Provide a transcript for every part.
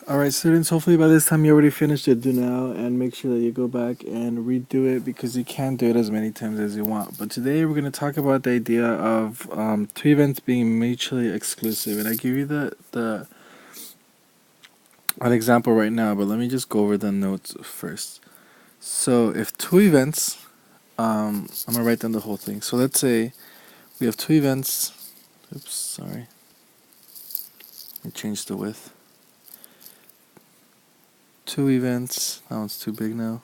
Alright, students, hopefully by this time you already finished it. Do now and make sure that you go back and redo it because you can do it as many times as you want. But today we're going to talk about the idea of two events being mutually exclusive. And I give you the an example right now, but let me just go over the notes first. So if two events, I'm going to write down the whole thing. So let's say we have two events. Oops, sorry. Let me change the width. Two events. That one's too big now.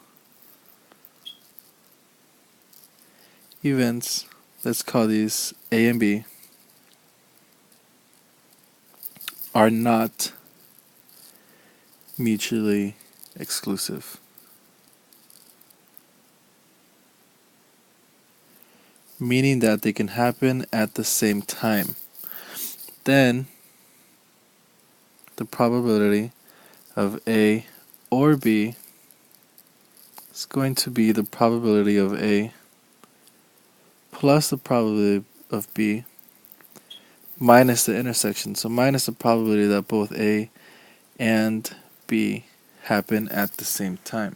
Events, let's call these A and B, are not mutually exclusive. Meaning that they can happen at the same time. Then the probability of A or B is going to be the probability of A plus the probability of B minus the intersection. So minus the probability that both A and B happen at the same time.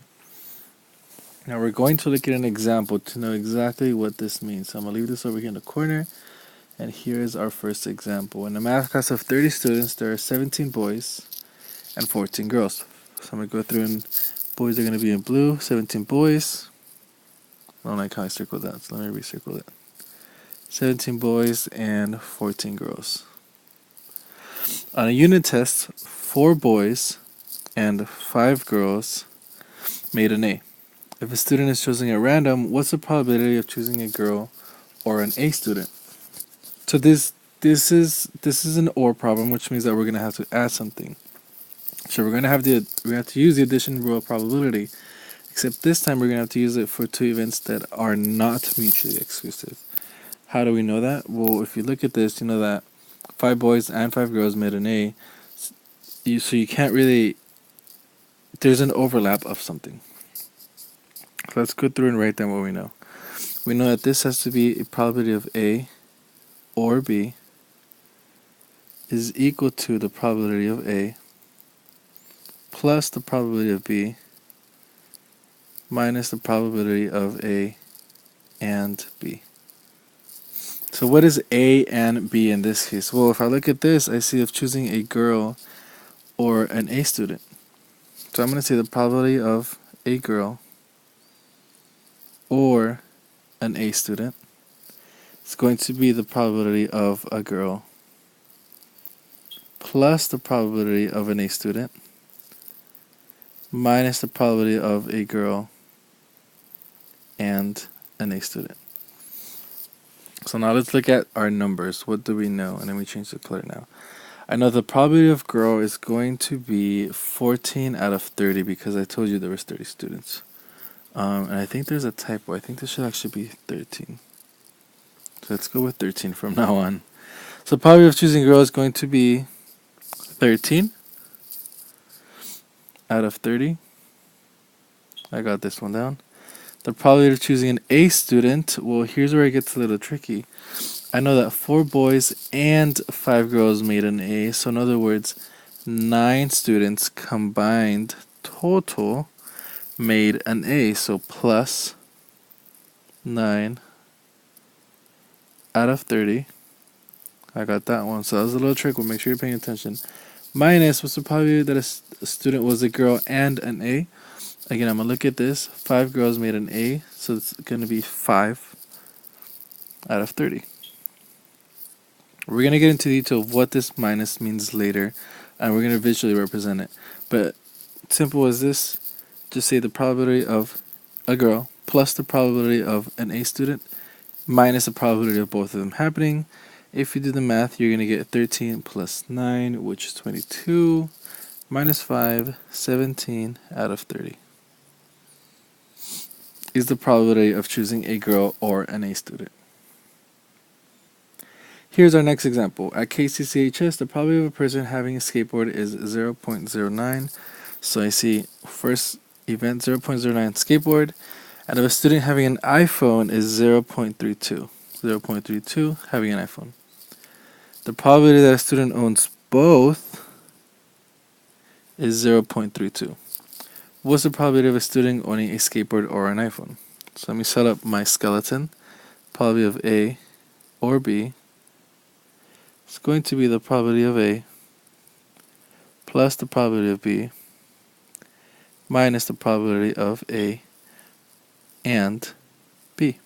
Now we're going to look at an example to know exactly what this means. So I'm going to leave this over here in the corner. And here's our first example. In a math class of 30 students, there are 17 boys and 14 girls. So I'm going to go through and boys are going to be in blue, 17 boys. I don't like how I circled that, so let me recircle it. 17 boys and 14 girls. On a unit test, 4 boys and 5 girls made an A. If a student is choosing at random, what's the probability of choosing a girl or an A student? So this is an OR problem, which means that we're gonna have to add something. So we have to use the addition rule of probability, except this time we're gonna have to use it for two events that are not mutually exclusive. How do we know that? Well, if you look at this, you know that 5 boys and 5 girls made an A. So you can't really. There's an overlap of something. So let's go through and write down what we know. We know that this has to be a probability of A or B is equal to the probability of A plus the probability of B minus the probability of A and B. So what is A and B in this case? Well, if I look at this, I see of choosing a girl or an A student. So I'm going to say the probability of a girl or an A student is going to be the probability of a girl plus the probability of an A student minus the probability of a girl and an A student. So now let's look at our numbers. What do we know? And then we change the color now. I know the probability of girl is going to be 14 out of 30 because I told you there was 30 students. And I think there's a typo. I think this should actually be 13. So let's go with 13 from now on. So probability of choosing girl is going to be 13 out of 30. I got this one down. The probability of choosing an A student, well, here's where it gets a little tricky. I know that 4 boys and 5 girls made an A, so in other words, 9 students combined total made an A, so plus 9 out of 30. I got that one, so that was a little trick. We'll make sure you're paying attention. Minus, what's the probability that a student was a girl and an A? Again, I'm going to look at this. 5 girls made an A, so it's going to be 5 out of 30. We're going to get into detail of what this minus means later, and we're going to visually represent it. But simple as this, just say the probability of a girl plus the probability of an A student minus the probability of both of them happening. If you do the math, you're going to get 13 plus 9, which is 22, minus 5, 17 out of 30. Is the probability of choosing a girl or an A student. Here's our next example. At KCCHS, the probability of a person having a skateboard is 0.09. So I see first event 0.09 skateboard, and of a student having an iPhone is 0.32. 0.32 having an iPhone. The probability that a student owns both is 0.32. What's the probability of a student owning a skateboard or an iPhone? So let me set up my skeleton. Probability of A or B is going to be the probability of A plus the probability of B minus the probability of A and B.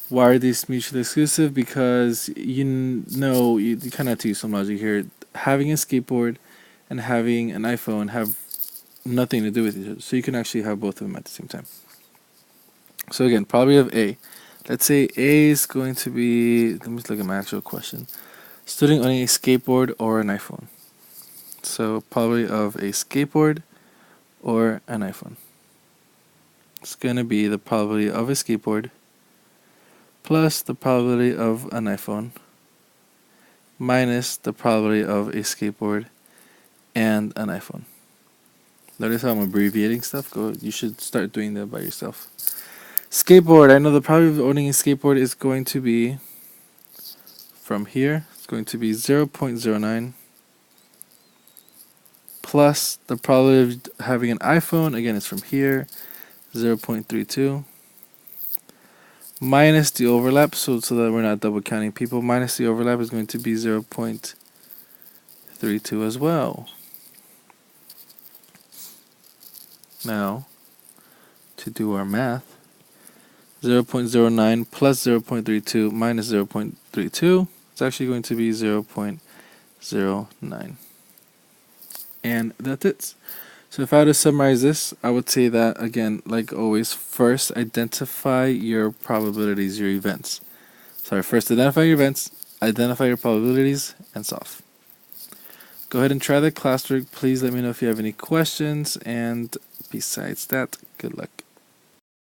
Why are these mutually exclusive? Because you kind of have to use some logic here. Having a skateboard and having an iPhone have nothing to do with each other. So you can actually have both of them at the same time. So again, probability of A. Let's say A is going to be, let me look at my actual question. Student owning a skateboard or an iPhone. So probability of a skateboard or an iPhone. It's going to be the probability of a skateboard plus the probability of an iPhone minus the probability of a skateboard and an iPhone. Notice how I'm abbreviating stuff? You should start doing that by yourself. Skateboard, I know the probability of owning a skateboard is going to be from here. It's going to be 0.09 plus the probability of having an iPhone, again, it's from here, 0.32 minus the overlap, so that we're not double counting people, minus the overlap is going to be 0.32 as well. Now, to do our math, 0.09 plus 0.32 minus 0.32 is actually going to be 0.09. And that's it. So if I were to summarize this, I would say that, again, like always, first identify your probabilities, your events. First identify your events, identify your probabilities, and solve. Go ahead and try the classwork. Please let me know if you have any questions, and besides that, good luck.